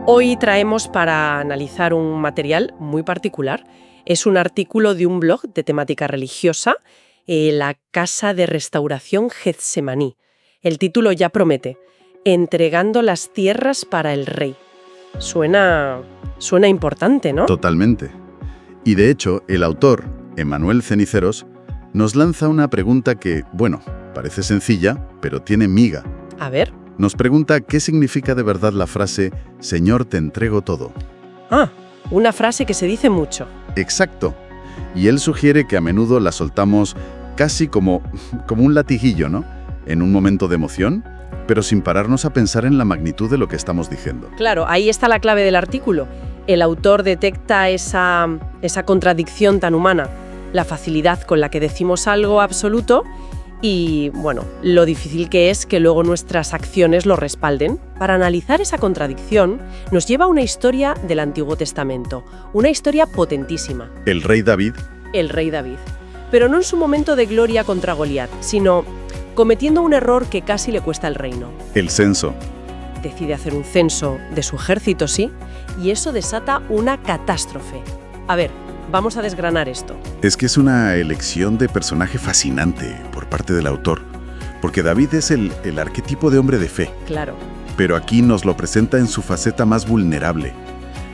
Hoy traemos para analizar un material muy particular. Es un artículo de un blog de temática religiosa, la Casa de Restauración Getsemaní. El título ya promete: Entregando las tierras para el rey. Suena importante, ¿no? Totalmente. Y de hecho, el autor, Emanuel Ceniceros, nos lanza una pregunta que, bueno, parece sencilla, pero tiene miga. A ver. Nos pregunta qué significa de verdad la frase «Señor, te entrego todo». Ah, una frase que se dice mucho. Exacto. Y él sugiere que a menudo la soltamos casi como un latiguillo, ¿no? En un momento de emoción, pero sin pararnos a pensar en la magnitud de lo que estamos diciendo. Claro, ahí está la clave del artículo. El autor detecta esa contradicción tan humana, la facilidad con la que decimos algo absoluto y, bueno, lo difícil que es que luego nuestras acciones lo respalden. Para analizar esa contradicción, nos lleva a una historia del Antiguo Testamento, una historia potentísima. El rey David. El rey David. Pero no en su momento de gloria contra Goliat, sino cometiendo un error que casi le cuesta el reino. El censo. Decide hacer un censo de su ejército, sí, y eso desata una catástrofe. A ver, vamos a desgranar esto. Es que es una elección de personaje fascinante por parte del autor, porque David es el arquetipo de hombre de fe. Claro. Pero aquí nos lo presenta en su faceta más vulnerable,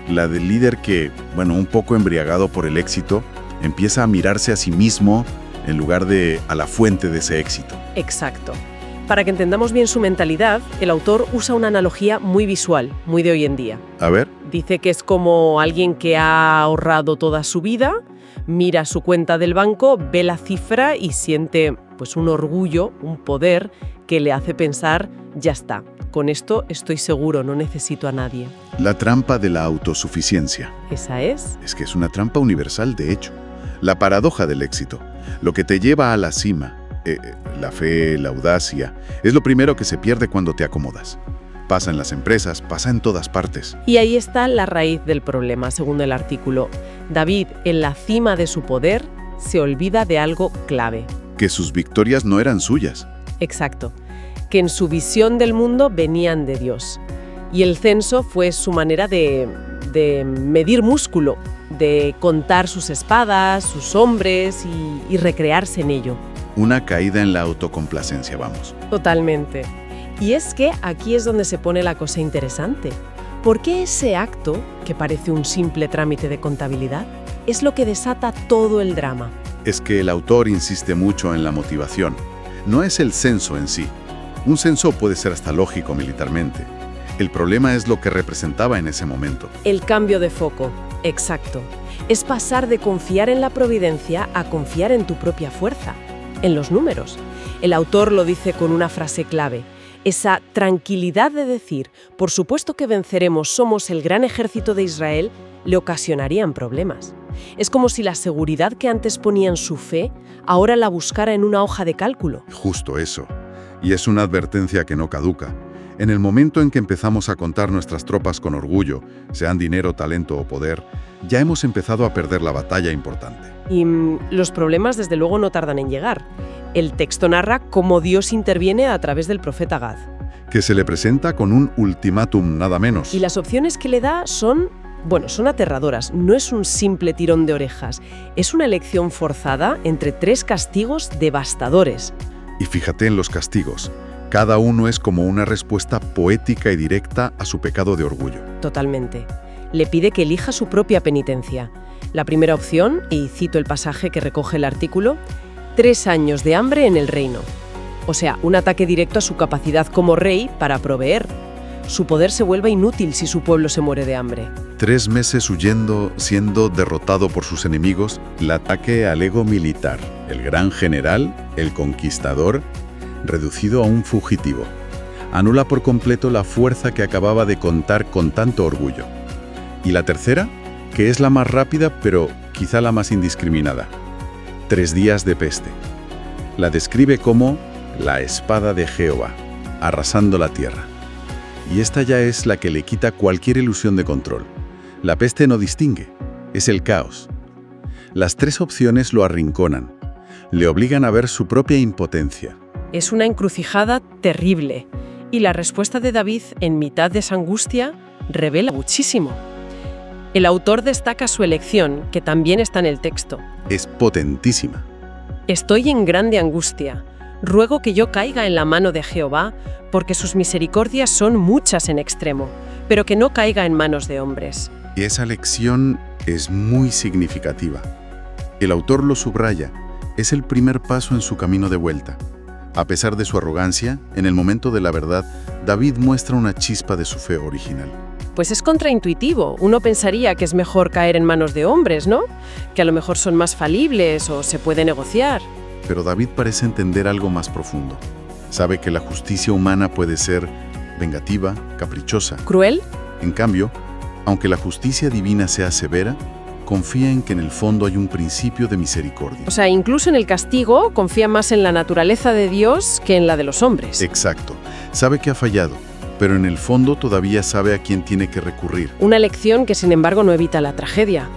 la del líder que, bueno, un poco embriagado por el éxito, empieza a mirarse a sí mismo en lugar de a la fuente de ese éxito. Exacto. Para que entendamos bien su mentalidad, el autor usa una analogía muy visual, muy de hoy en día. A ver. Dice que es como alguien que ha ahorrado toda su vida, mira su cuenta del banco, ve la cifra y siente pues un orgullo, un poder que le hace pensar, ya está, con esto estoy seguro, no necesito a nadie. La trampa de la autosuficiencia. ¿Esa es? Es que es una trampa universal, de hecho. La paradoja del éxito, lo que te lleva a la cima. La fe, la audacia, es lo primero que se pierde cuando te acomodas. Pasa en las empresas, pasa en todas partes. Y ahí está la raíz del problema, según el artículo. David, en la cima de su poder, se olvida de algo clave. Que sus victorias no eran suyas. Exacto. Que en su visión del mundo venían de Dios. Y el censo fue su manera de medir músculo, de contar sus espadas, sus hombres y recrearse en ello. Una caída en la autocomplacencia, vamos. Totalmente. Y es que aquí es donde se pone la cosa interesante. ¿Por qué ese acto, que parece un simple trámite de contabilidad, es lo que desata todo el drama? Es que el autor insiste mucho en la motivación. No es el censo en sí. Un censo puede ser hasta lógico militarmente. El problema es lo que representaba en ese momento. El cambio de foco, exacto. Es pasar de confiar en la providencia a confiar en tu propia fuerza, en los números. El autor lo dice con una frase clave. Esa tranquilidad de decir, por supuesto que venceremos, somos el gran ejército de Israel, le ocasionarían problemas. Es como si la seguridad que antes ponía en su fe, ahora la buscara en una hoja de cálculo. Justo eso. Y es una advertencia que no caduca. En el momento en que empezamos a contar nuestras tropas con orgullo, sean dinero, talento o poder, ya hemos empezado a perder la batalla importante. Y los problemas desde luego no tardan en llegar. El texto narra cómo Dios interviene a través del profeta Gad. Que se le presenta con un ultimátum nada menos. Y las opciones que le da son aterradoras. No es un simple tirón de orejas. Es una elección forzada entre 3 castigos devastadores. Y fíjate en los castigos. Cada uno es como una respuesta poética y directa a su pecado de orgullo. Totalmente. Le pide que elija su propia penitencia. La primera opción, y cito el pasaje que recoge el artículo, 3 años de hambre en el reino. O sea, un ataque directo a su capacidad como rey para proveer. Su poder se vuelve inútil si su pueblo se muere de hambre. 3 meses huyendo, siendo derrotado por sus enemigos, el ataque al ego militar. El gran general, el conquistador, reducido a un fugitivo. Anula por completo la fuerza que acababa de contar con tanto orgullo. Y la tercera, que es la más rápida, pero quizá la más indiscriminada. 3 días de peste. La describe como la espada de Jehová, arrasando la tierra. Y esta ya es la que le quita cualquier ilusión de control. La peste no distingue, es el caos. Las 3 opciones lo arrinconan, le obligan a ver su propia impotencia. Es una encrucijada terrible. Y la respuesta de David, en mitad de esa angustia, revela muchísimo. El autor destaca su elección, que también está en el texto. Es potentísima. Estoy en grande angustia. Ruego que yo caiga en la mano de Jehová, porque sus misericordias son muchas en extremo, pero que no caiga en manos de hombres. Y esa lección es muy significativa. El autor lo subraya. Es el primer paso en su camino de vuelta. A pesar de su arrogancia, en el momento de la verdad, David muestra una chispa de su fe original. Pues es contraintuitivo. Uno pensaría que es mejor caer en manos de hombres, ¿no? Que a lo mejor son más falibles o se puede negociar. Pero David parece entender algo más profundo. Sabe que la justicia humana puede ser vengativa, caprichosa. ¿Cruel? En cambio, aunque la justicia divina sea severa, confía en que en el fondo hay un principio de misericordia. O sea, incluso en el castigo confía más en la naturaleza de Dios que en la de los hombres. Exacto. Sabe que ha fallado, pero en el fondo todavía sabe a quién tiene que recurrir. Una elección que, sin embargo, no evita la tragedia.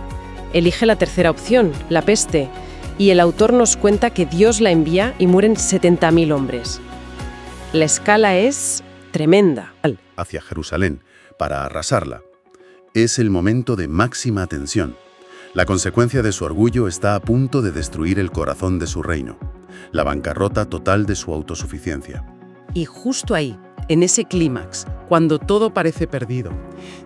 Elige la tercera opción, la peste, y el autor nos cuenta que Dios la envía y mueren 70.000 hombres. La escala es tremenda. Hacia Jerusalén, para arrasarla. Es el momento de máxima tensión. La consecuencia de su orgullo está a punto de destruir el corazón de su reino, la bancarrota total de su autosuficiencia. Y justo ahí, en ese clímax, cuando todo parece perdido,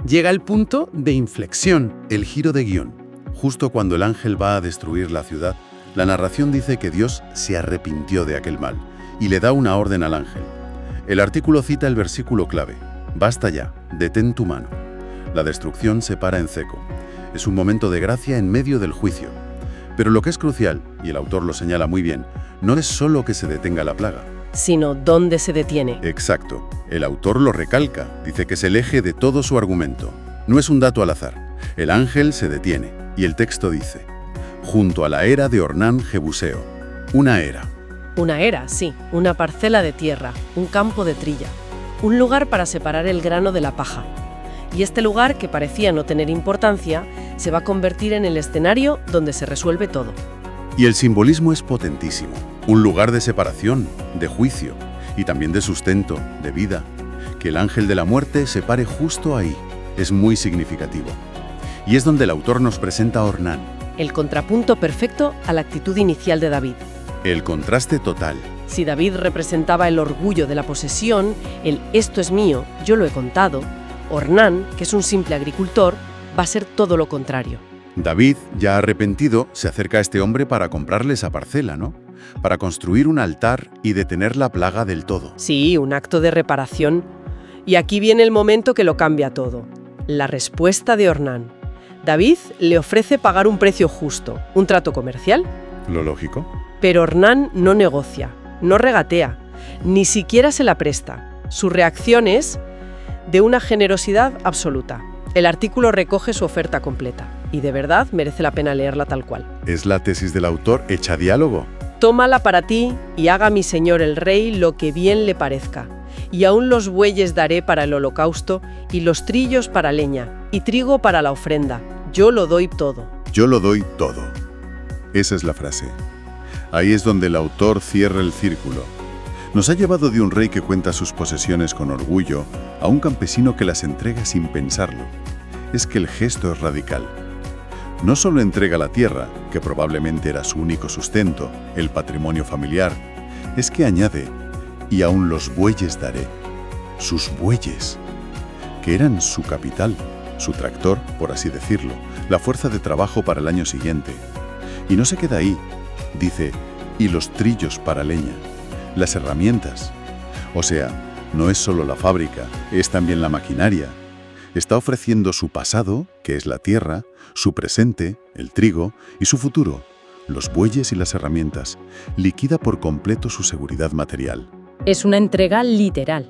llega el punto de inflexión. El giro de guión. Justo cuando el ángel va a destruir la ciudad, la narración dice que Dios se arrepintió de aquel mal y le da una orden al ángel. El artículo cita el versículo clave: «Basta ya, detén tu mano». La destrucción se para en seco. Es un momento de gracia en medio del juicio. Pero lo que es crucial, y el autor lo señala muy bien, no es solo que se detenga la plaga. Sino dónde se detiene. Exacto. El autor lo recalca, dice que es el eje de todo su argumento. No es un dato al azar. El ángel se detiene, y el texto dice: junto a la era de Ornán Jebuseo. Una era. Una era, sí, una parcela de tierra, un campo de trilla, un lugar para separar el grano de la paja. Y este lugar, que parecía no tener importancia, se va a convertir en el escenario donde se resuelve todo. Y el simbolismo es potentísimo. Un lugar de separación, de juicio, y también de sustento, de vida. Que el ángel de la muerte se pare justo ahí es muy significativo. Y es donde el autor nos presenta a Ornán. El contrapunto perfecto a la actitud inicial de David. El contraste total. Si David representaba el orgullo de la posesión, el «esto es mío, yo lo he contado», Ornán, que es un simple agricultor, va a ser todo lo contrario. David, ya arrepentido, se acerca a este hombre para comprarle esa parcela, ¿no? Para construir un altar y detener la plaga del todo. Sí, un acto de reparación. Y aquí viene el momento que lo cambia todo. La respuesta de Ornán. David le ofrece pagar un precio justo, un trato comercial. Lo lógico. Pero Ornán no negocia, no regatea, ni siquiera se la presta. Su reacción es de una generosidad absoluta. El artículo recoge su oferta completa y de verdad merece la pena leerla tal cual. Es la tesis del autor hecha diálogo. Tómala para ti y haga mi señor el rey lo que bien le parezca. Y aún los bueyes daré para el holocausto y los trillos para leña y trigo para la ofrenda. Yo lo doy todo. Yo lo doy todo. Esa es la frase. Ahí es donde el autor cierra el círculo. Nos ha llevado de un rey que cuenta sus posesiones con orgullo a un campesino que las entrega sin pensarlo. Es que el gesto es radical. No solo entrega la tierra, que probablemente era su único sustento, el patrimonio familiar, es que añade: y aún los bueyes daré. Sus bueyes, que eran su capital, su tractor, por así decirlo, la fuerza de trabajo para el año siguiente. Y no se queda ahí. Dice: y los trillos para leña, las herramientas. O sea, no es solo la fábrica, es también la maquinaria. Está ofreciendo su pasado, que es la tierra, su presente, el trigo, y su futuro, los bueyes y las herramientas. Liquida por completo su seguridad material. Es una entrega literal,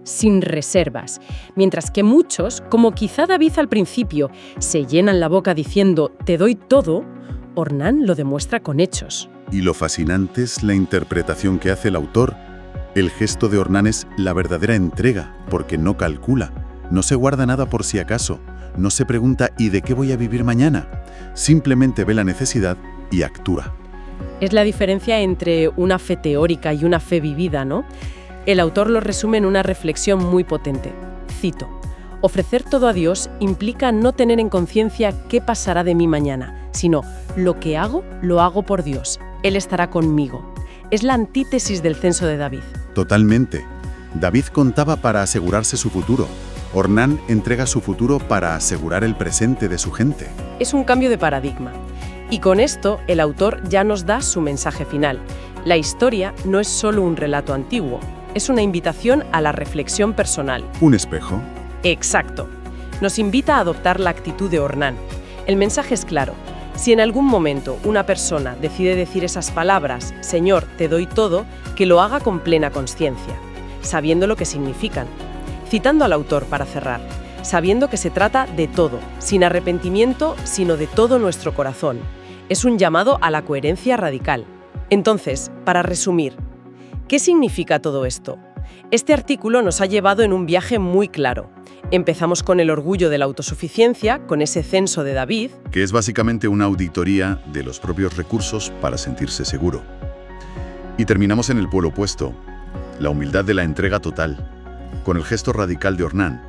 sin reservas. Mientras que muchos, como quizá David al principio, se llenan la boca diciendo «te doy todo», Ornán lo demuestra con hechos. Y lo fascinante es la interpretación que hace el autor. El gesto de Ornán es la verdadera entrega, porque no calcula, no se guarda nada por si acaso, no se pregunta ¿y de qué voy a vivir mañana? Simplemente ve la necesidad y actúa. Es la diferencia entre una fe teórica y una fe vivida, ¿no? El autor lo resume en una reflexión muy potente. Cito: Ofrecer todo a Dios implica no tener en conciencia qué pasará de mí mañana, sino lo que hago, lo hago por Dios. Él estará conmigo. Es la antítesis del censo de David. Totalmente. David contaba para asegurarse su futuro. Ornán entrega su futuro para asegurar el presente de su gente. Es un cambio de paradigma. Y con esto, el autor ya nos da su mensaje final. La historia no es solo un relato antiguo, es una invitación a la reflexión personal. ¿Un espejo? Exacto. Nos invita a adoptar la actitud de Ornán. El mensaje es claro. Si en algún momento una persona decide decir esas palabras, Señor, te doy todo, que lo haga con plena conciencia, sabiendo lo que significan. Citando al autor para cerrar, sabiendo que se trata de todo, sin arrepentimiento, sino de todo nuestro corazón. Es un llamado a la coherencia radical. Entonces, para resumir, ¿qué significa todo esto? Este artículo nos ha llevado en un viaje muy claro. Empezamos con el orgullo de la autosuficiencia, con ese censo de David, Que es básicamente una auditoría de los propios recursos para sentirse seguro. Y terminamos en el polo opuesto, la humildad de la entrega total, con el gesto radical de Ornán,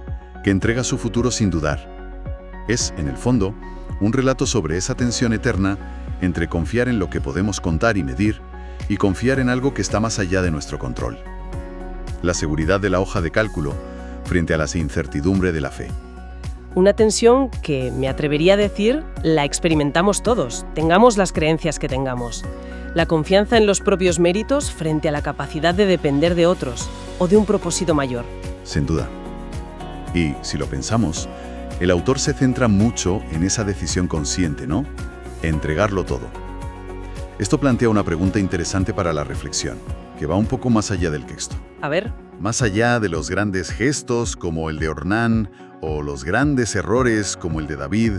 que entrega su futuro sin dudar. Es, en el fondo, un relato sobre esa tensión eterna entre confiar en lo que podemos contar y medir y confiar en algo que está más allá de nuestro control. La seguridad de la hoja de cálculo frente a la incertidumbre de la fe. una tensión que, me atrevería a decir, la experimentamos todos, tengamos las creencias que tengamos. La confianza en los propios méritos frente a la capacidad de depender de otros o de un propósito mayor. Sin duda. Y, si lo pensamos, el autor se centra mucho en esa decisión consciente, ¿no? Entregarlo todo. Esto plantea una pregunta interesante para la reflexión, que va un poco más allá del texto. A ver, Más allá de los grandes gestos como el de Ornán o los grandes errores como el de David,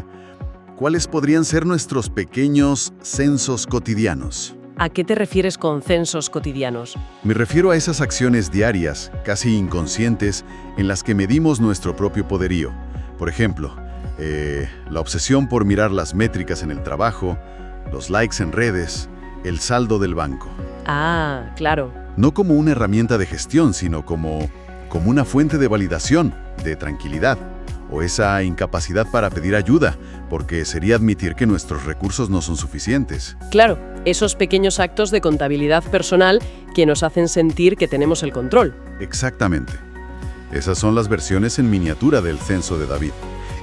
¿cuáles podrían ser nuestros pequeños censos cotidianos? ¿a qué te refieres con censos cotidianos? Me refiero a esas acciones diarias, casi inconscientes, en las que medimos nuestro propio poderío. Por ejemplo, la obsesión por mirar las métricas en el trabajo, los likes en redes, el saldo del banco. Ah, claro. No como una herramienta de gestión, sino como una fuente de validación, de tranquilidad, o esa incapacidad para pedir ayuda, porque sería admitir que nuestros recursos no son suficientes. Claro, esos pequeños actos de contabilidad personal que nos hacen sentir que tenemos el control. Exactamente. Esas son las versiones en miniatura del censo de David.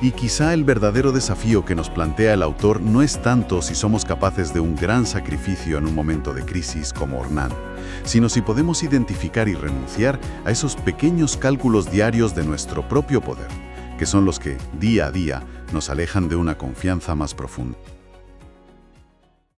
Y quizá el verdadero desafío que nos plantea el autor no es tanto si somos capaces de un gran sacrificio en un momento de crisis como Ornán, sino si podemos identificar y renunciar a esos pequeños cálculos diarios de nuestro propio poder, que son los que, día a día, nos alejan de una confianza más profunda.